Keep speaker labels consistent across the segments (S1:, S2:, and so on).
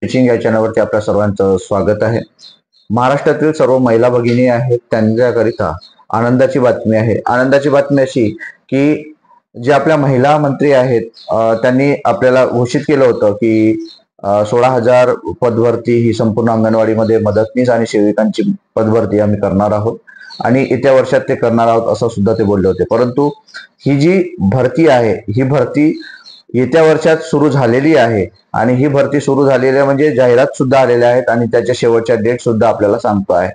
S1: Teaching या चॅनलवरती आपल्या सर्वांचं स्वागत आहे। महाराष्ट्रातील सर्व महिला भगिनी आहेत त्यांच्याकरिता आनंदाची बातमी आहे। आनंदाची बातमी अशी की जे आपल्या महिला मंत्री आहेत त्यांनी आपल्याला घोषित केलं होतं की 16,000 पदभरती ही संपूर्ण अंगणवाडीमध्ये मदतनीस आणि सेविकांची पदभरती आम्ही करणार आहोत आणि येत्या वर्षात ते करणार आहोत असं सुद्धा ते बोलले होते। परंतु ही जी भरती आहे ही भरती येत्या वर्षात सुरू झालेली आहे आणि ही भरती सुरू झालेली आहे म्हणजे जाहिरात सुद्धा आलेल्या आहेत आणि त्याच्या शेवटच्या डेट सुद्धा आपल्याला सांगतो आहे।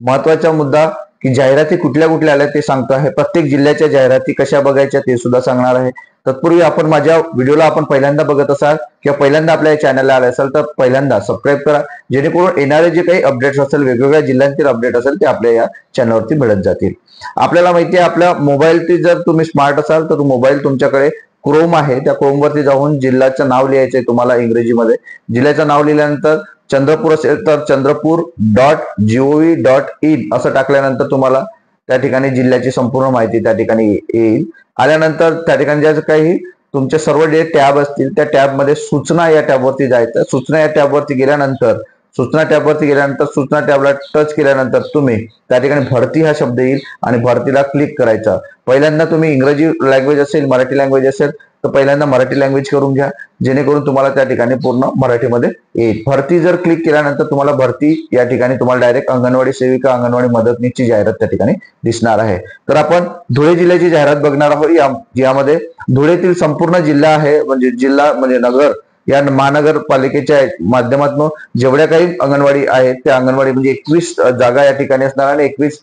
S1: महत्वाचा मुद्दा की जाहिराती कुठल्या कुठल्या आल्या ते सांगतो आहे। प्रत्येक जिल्ह्याच्या जाहिराती कशा बघायच्या ते सुद्धा सांगणार आहे। तत्पूर्वी आपण माझ्या व्हिडिओला आपण पहिल्यांदा बघत असाल किंवा पहिल्यांदा आपल्या चॅनलला आले असाल तर पहिल्यांदा सबस्क्राईब करा, जेणेकरून येणारे जे काही अपडेट्स असेल वेगवेगळ्या जिल्ह्यांतील अपडेट असेल ते आपल्या या चॅनलवरती मिळत जातील। आपल्याला माहिती आहे आपल्या मोबाईलची जर तुम्ही स्मार्ट असाल तर मोबाईल तुमच्याकडे क्रोम आहे, त्या क्रोम वरती जाऊन जिल्ह्याचं नाव लिहायचंय तुम्हाला इंग्रजीमध्ये। जिल्ह्याचं नाव लिहिल्यानंतर चंद्रपूर असेल तर chandrapur.gov.in असं टाकल्यानंतर तुम्हाला त्या ठिकाणी जिल्ह्याची संपूर्ण माहिती त्या ठिकाणी येईल। आल्यानंतर त्या ठिकाणी ज्या काही तुमचे सर्व जे टॅब असतील त्या टॅब मध्ये सूचना या टॅबवरती जायचं। सूचना या टॅबवरती गेल्यानंतर सूचना टॅबला टच केल्यानंतर तुम्ही त्या ठिकाणी भरती हा शब्द येईल आणि भरतीला क्लिक करायचा। पहिल्यांदा तुम्ही इंग्रजी लँग्वेज असेल मराठी लँग्वेज असेल तर पहिल्यांदा मराठी लँग्वेज करून घ्या, जेणेकरून तुम्हाला त्या ठिकाणी पूर्ण मराठीमध्ये येईल। भरती जर क्लिक केल्यानंतर तुम्हाला भरती या ठिकाणी तुम्हाला डायरेक्ट अंगणवाडी सेविका अंगणवाडी मदतनीसची जाहिरात त्या ठिकाणी दिसणार आहे। तर आपण धुळे जिल्ह्याची जाहिरात बघणार आहोत। यामध्ये धुळेतील संपूर्ण जिल्हा आहे म्हणजे जिल्हा म्हणजे नगर या महानगरपालिकेच्या माध्यमातून जेवढ्या काही अंगणवाडी आहेत त्या अंगणवाडी म्हणजे 21 जागा या ठिकाणी असणार आणि 21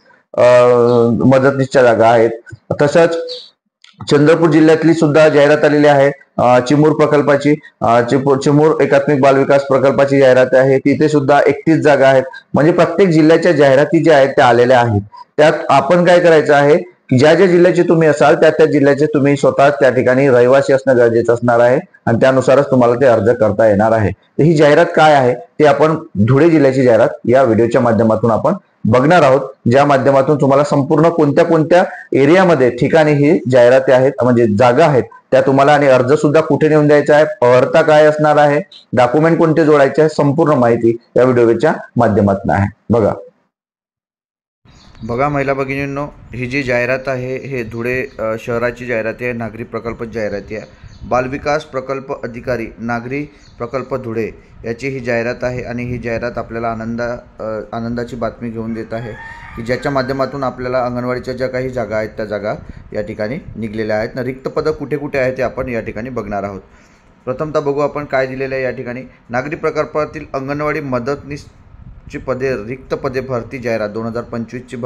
S1: मदतनीसच्या जागा आहेत। तसंच चंद्रपूर जिल्ह्यातली सुद्धा जाहिरात आलेली आहे चिमूर प्रकल्पाची। चिमूर एकात्मिक बाल विकास प्रकल्पाची जाहिरात आहे, तिथे सुद्धा 31 जागा आहेत। म्हणजे प्रत्येक जिल्ह्याच्या जाहिराती ज्या आहेत त्या आलेल्या आहेत। त्यात आपण काय करायचं आहे की ज्या ज्या जिल्ह्याचे तुम्ही असाल त्या जिल्ह्याचे तुम्ही स्वतः त्या ठिकाणी रहिवासी असणं गरजेचं असणार आहे आणि त्यानुसारच तुम्हाला ते अर्ज करता येणार आहे। तर ही जाहिरात काय आहे ते आपण धुळे जिल्ह्याची जाहिरात या व्हिडिओच्या माध्यमातून आपण बघणार आहोत, ज्या माध्यमातून तुम्हाला संपूर्ण कोणत्या कोणत्या एरियामध्ये ठिकाणी ही जाहिराती आहेत म्हणजे जागा आहेत त्या तुम्हाला आणि अर्ज सुद्धा कुठे नेऊन द्यायचा आहे, अर्हता काय असणार आहे, डॉक्युमेंट कोणते जोडायचे आहे, संपूर्ण माहिती या व्हिडिओच्या माध्यमातून आहे।
S2: बघा महिला भगिनींनो, ही जी जाहिरात आहे हे धुळे शहराची जाहिराती आहे, नागरी प्रकल्प जाहिराती आहे। बालविकास प्रकल्प अधिकारी नागरी प्रकल्प धुळे याची ही जाहिरात आहे आणि ही जाहिरात आपल्याला आनंदाची बातमी घेऊन देत आहे की ज्याच्या माध्यमातून आपल्याला अंगणवाडीच्या ज्या काही जागा आहेत त्या जागा या ठिकाणी निघलेल्या आहेत ना। रिक्त पदं कुठे कुठे आहेत ते आपण या ठिकाणी बघणार आहोत। प्रथमतः बघू आपण काय दिलेलं आहे या ठिकाणी। नागरी प्रकल्पातील अंगणवाडी मदतनीस ची पदे रिक्त पदे भरती जाहिरात 2025ची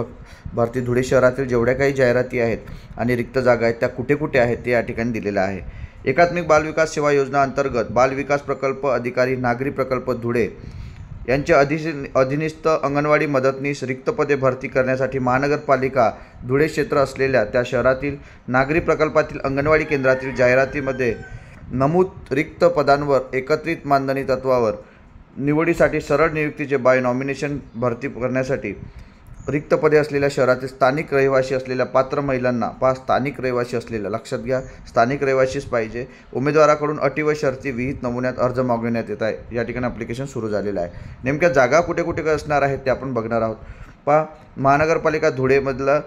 S2: भरती धुळे शहरातील जेवढ्या काही जाहिराती आहेत आणि रिक्त जागा आहेत त्या कुठे कुठे आहेत ते या ठिकाणी दिलेलं आहे। एकात्मिक बालविकास सेवा योजना अंतर्गत बालविकास प्रकल्प अधिकारी नागरी प्रकल्प धुळे यांच्या अधीनस्थ अंगणवाडी मदतनीस रिक्त पदे भरती करण्यासाठी महानगरपालिका धुळे क्षेत्र असलेल्या त्या शहरातील नागरी प्रकल्पातील अंगणवाडी केंद्रातील जाहिरातीमध्ये नमूद रिक्त पदांवर एकत्रित मानधनी तत्वावर निवडीसाठी सरळ नियुक्तीचे बाय नॉमिनेशन भरती करण्यासाठी रिक्त पदे असलेल्या शहरातील स्थानिक रहिवासी असलेल्या पात्र महिलांना स्थानिक रहिवासी असलेल्या लक्षात घ्या स्थानिक रहिवासीच पाहिजे उमेदवाराकडून अटी व शर्ती विहित नमुन्यात अर्ज मागविण्यात येत आहे। या ठिकाणी ॲप्लिकेशन सुरू झालेलं आहे। नेमक्या जागा कुठे कुठे असणार आहेत ते आपण बघणार आहोत। महानगरपालिका धुळेमधलं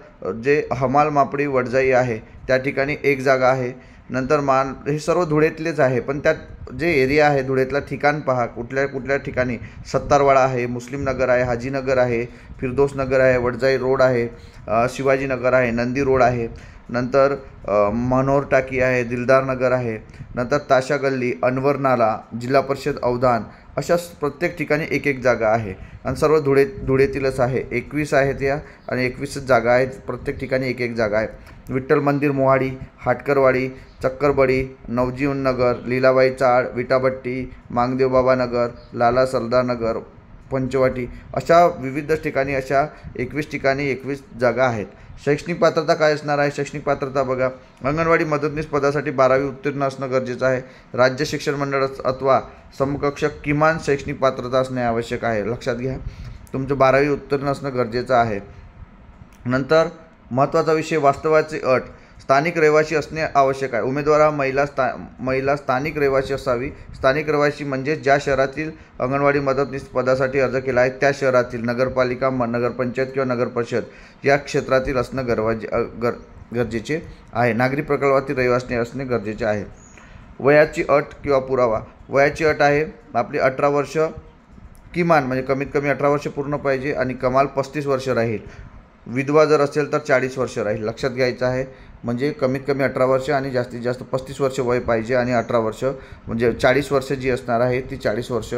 S2: जे हमाल मापडी वडजाई आहे त्या ठिकाणी एक जागा आहे। नंतर हे सर्व धुळेतलेच आहे, पण त्यात जे एरिया आहे धुळेतला ठिकाण पहा कुठल्या कुठल्या ठिकाणी सत्तारवाडा आहे, मुस्लिम नगर आहे, हाजीनगर आहे, फिरदोस नगर आहे, वडजाई रोड आहे, शिवाजीनगर आहे, नंदी रोड आहे, नंतर मनोहर टाकी आहे, दिलदार नगर आहे, नंतर ताशा गल्ली, अनवर नाला, जिल्हा परिषद अवधान अशा प्रत्येक ठिकाणी एक एक जागा आहे आणि सर्व धुळेतीलच आहे। 21 आहेत या आणि 21 जागा आहेत, प्रत्येक ठिकाणी एक एक जागा आहे। विठ्ठल मंदिर मोहाडी, हाटकरवाडी, चक्करबडी, नवजीवन नगर, लीलाबाई चाळ, विटाभट्टी, मांगदेव बाबा नगर, लाला सरदार नगर, पंचवाटी अशा विविध ठिकाणी अशा 21 ठिकाणी 21 जागा आहेत। शैक्षणिक पात्रता काय असणार आहे? शैक्षणिक पात्रता बघा, अंगणवाडी मदतनीस पदासाठी 12वी उत्तीर्ण असणं गरजेचं आहे। राज्य शिक्षण मंडळ अथवा समकक्ष किमान शैक्षणिक पात्रता असणे आवश्यक आहे। लक्षात घ्या तुमचं 12वी उत्तीर्ण असणं गरजेचं आहे। नंतर महत्त्वाचा विषय वास्तवाची अट स्थानिक रहिवासी असणे आवश्यक आहे. उमेदवार हा महिला स्थानिक रहिवासी असावी. स्थानिक रहिवासी म्हणजे ज्या शहरातील अंगणवाडी मदतनीस पदासाठी अर्ज केला आहे त्या शहरातील नगरपालिका, नगरपंचायत किंवा नगरपरिषद या क्षेत्रातील असणं गरजेचे आहे. नागरी प्रकल्पातील रहिवासी असणे गरजेचे आहे. वयाची अट किंवा पुरावा. वयाची अट आहे आपली 18 वर्ष किमान, म्हणजे कमीत कमी 18 वर्ष पूर्ण पाहिजे आणि कमाल 35 वर्ष राहील. विधवा जर असेल तर 40 वर्ष राहील. लक्षात घ्यायचं आहे. म्हणजे कमीत कमी 18 वर्ष आणि जास्तीत जास्त 35 वर्ष वय पाहिजे आणि 18 वर्ष म्हणजे 40 वर्ष जी असणार आहे ती 40 वर्ष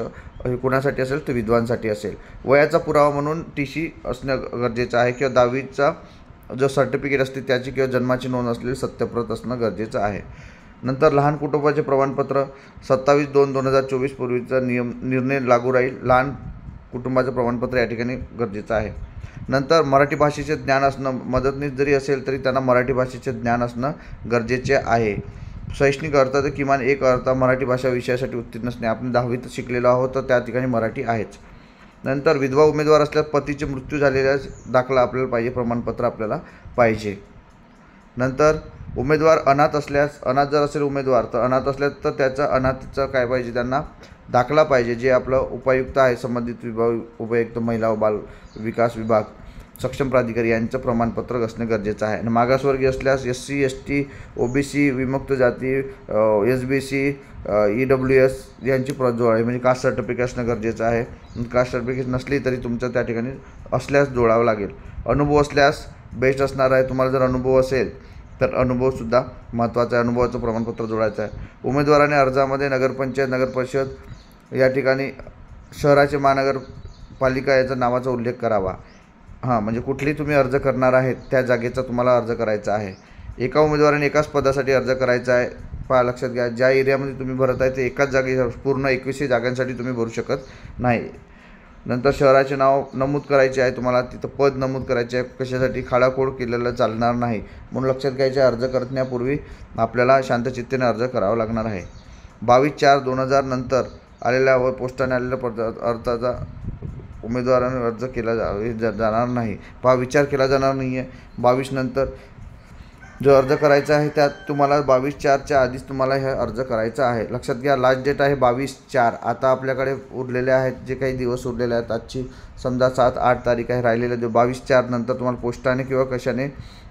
S2: कुणासाठी असेल तर विधवांसाठी असेल. वयाचा पुरावा म्हणून TC असणं गरजेचं आहे किंवा 10वीचा जो सर्टिफिकेट असते त्याची किंवा जन्माची नोंद असलेली सत्यप्रत असणं गरजेचं आहे. नंतर लहान कुटुंबाचे प्रमाणपत्र 27/2/2024 पूर्वीचा निर्णय लागू राहील. लहान कुटुंबाचं प्रमाणपत्र या ठिकाणी गरजेचं आहे. नंतर मराठी भाषेचे ज्ञान असणं, मदतनीस जरी असेल तरी त्यांना मराठी भाषेचे ज्ञान असणं गरजेचे आहे. शैक्षणिक अर्हता तर किमान एक अर्हता मराठी भाषा विषयासाठी उत्तीर्ण असणे. आपण 10वीत शिकलेलो आहोत तर त्या ठिकाणी मराठी आहेच. नंतर विधवा उमेदवार असल्यास पतीचे मृत्यू झालेल्या दाखला आपल्याला पाहिजे, प्रमाणपत्र आपल्याला पाहिजे. नंतर उमेदवार अनाथ असल्यास, अनाथ जर असेल उमेदवार तर अनाथ असल्यास तर त्याचा अनाथचा काय पाहिजे, त्यांना दाखला पाहिजे. जे आपलं उपायुक्त आहे, संबंधित विभाग, उपायुक्त महिला व बाल विकास विभाग, सक्षम प्राधिकारी यांचं प्रमाणपत्र असणे गरजेचं आहे. आणि मागासवर्गीय असल्यास SC, ST, OBC, विमुक्त जाती, SBC, EWS यांची प्रत आहे, म्हणजे कास्ट सर्टिफिकेट असणं गरजेचं आहे. कास्ट सर्टिफिकेट नसली तरी तुमचं त्या ठिकाणी असल्यास जोडावं लागेल. अनुभव असल्यास बेस्ट असणार आहे. तुम्हाला जर अनुभव असेल तर अनुभवसुद्धा महत्त्वाचा आहे. अनुभवाचं प्रमाणपत्र जोडायचं आहे. उमेदवाराने अर्जामध्ये नगरपंचायत, नगरपरिषद या ठिकाणी शहराचे महानगरपालिका याचा नावाचा उल्लेख करावा. म्हणजे कुठली तुम्ही अर्ज करणार आहेत त्या जागेचा तुम्हाला अर्ज करायचा आहे. एका उमेदवाराने एकाच पदासाठी अर्ज करायचा आहे. लक्षात घ्या, ज्या एरियामध्ये तुम्ही भरत आहे ते एकाच जागे पूर्ण 21 जागांसाठी तुम्ही भरू शकत नाही. नंतर शहराचे नाव नमूद करायचे आहे. तुम्हाला तिथं पद नमूद करायचे आहे. कशासाठी, खाडाखोड केलेलं चालणार नाही. म्हणून लक्षात घ्यायचे, अर्ज करण्यापूर्वी आपल्याला शांतचित्तेने अर्ज करावा लागणार आहे. 22/4/2000 नंतर आलेल्या व पोस्टाने आलेल्या अर्जाचा उमेदवाराने अर्ज केला जाणार नाही. विचार केला जाणार नाही आहे. 22 नंतर जो अर्ज करायचा आहे त्यात तुम्हाला 22/4च्या आधीच तुम्हाला हे अर्ज करायचा आहे. लक्षात घ्या, लास्ट डेट आहे 22/4. आता आपल्याकडे उरलेले आहेत जे काही दिवस उरलेले आहेत, आजची समजा 7-8 तारीख आहे, राहिलेले 22/4 नंतर तुम्हाला पोस्टाने किंवा कशाने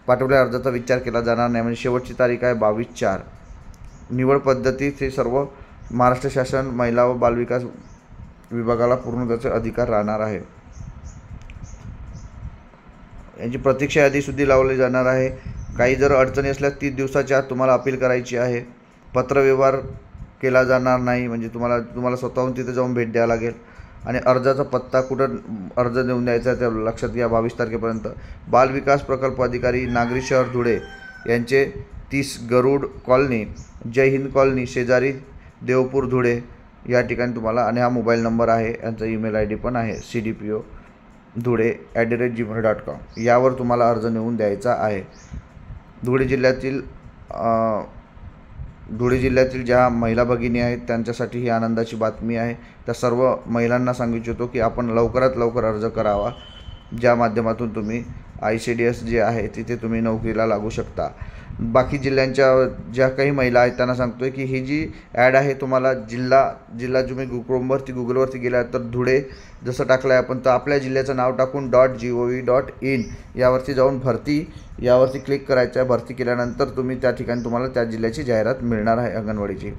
S2: पाठवलेल्या अर्जाचा विचार केला जाणार नाही. म्हणजे शेवटची तारीख आहे 22/4. निवड पद्धती हे सर्व महाराष्ट्र शासन महिला व बालविकास विभागाला पूर्ण त्याचे अधिकार राहणार आहे. यांची प्रतीक्षा यादीसुद्धा लावली जाणार आहे. काही जर अडचणी असल्यास 30 दिवसाच्या आत तुम्हाला अपील करायची आहे. पत्रव्यवहार केला जाणार नाही, म्हणजे तुम्हाला स्वतःहून तिथे जाऊन भेट द्यावं लागेल. आणि अर्जाचा पत्ता कुठं अर्ज देऊन द्यायचा आहे ते लक्षात घ्या. 22 तारखेपर्यंत बालविकास प्रकल्प अधिकारी नागरी शहर धुळे यांचे 30 गरुड कॉलनी, जय हिंद कॉलनी शेजारी देवपूर धुळे या ठिकाणी तुम्हाला, आणि हा मोबाईल नंबर आहे, यांचा ईमेल ID पण आहे cdpo.dhule@gmail.com यावर तुम्हाला अर्ज नेऊन द्यायचा आहे. धुळे जिल्ह्यातील ज्या महिला भगिनी आहेत त्यांच्यासाठी ही आनंदाची बातमी आहे. त्या सर्व महिलांना सांगू इच्छितो की आपण लवकरात लवकर अर्ज करावा, ज्या माध्यमातून तुम्ही ICDS जे आहे तिथे तुम्ही नोकरीला लागू शकता. बाकी जिल्ह्यांच्या ज्या काही महिला आहेत त्यांना सांगतो आहे की ही जी ॲड आहे तुम्हाला जिल्हा तुम्ही गुगलवरती गेला तर धुळे जसं टाकलं आहे आपण, तर आपल्या जिल्ह्याचं नाव टाकून .gov.in यावरती जाऊन भरती यावरती क्लिक करायचं आहे. भरती केल्यानंतर त्या ठिकाणी तुम्हाला त्या जिल्ह्याची जाहिरात मिळणार आहे अंगणवाडीची.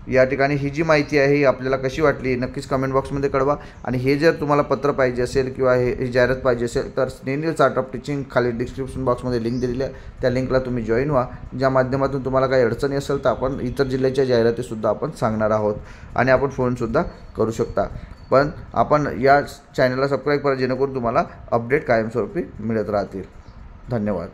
S2: या ठिकाणी ही जी माहिती आहे ही आपल्याला कशी वाटली नक्कीच कमेंट बॉक्समध्ये कळवा. आणि हे जर तुम्हाला पत्र पाहिजे असेल किंवा ही जाहिरात पाहिजे असेल तर स्नेनिल आर्ट ऑफ टीचिंग खाली डिस्क्रिप्शन बॉक्समध्ये लिंक दिलेली आहे, त्या लिंकला तुम्ही जॉईन व्हा. ज्या माध्यमातून तुम्हाला काही अडचणी असेल तर आपण इतर जिल्ह्याच्या जाहिरातीसुद्धा आपण सांगणार आहोत आणि आपण फोनसुद्धा करू शकता. पण आपण या चॅनलला सबस्क्राईब करा जेणेकरून तुम्हाला अपडेट कायमस्वरूपी मिळत राहतील. धन्यवाद.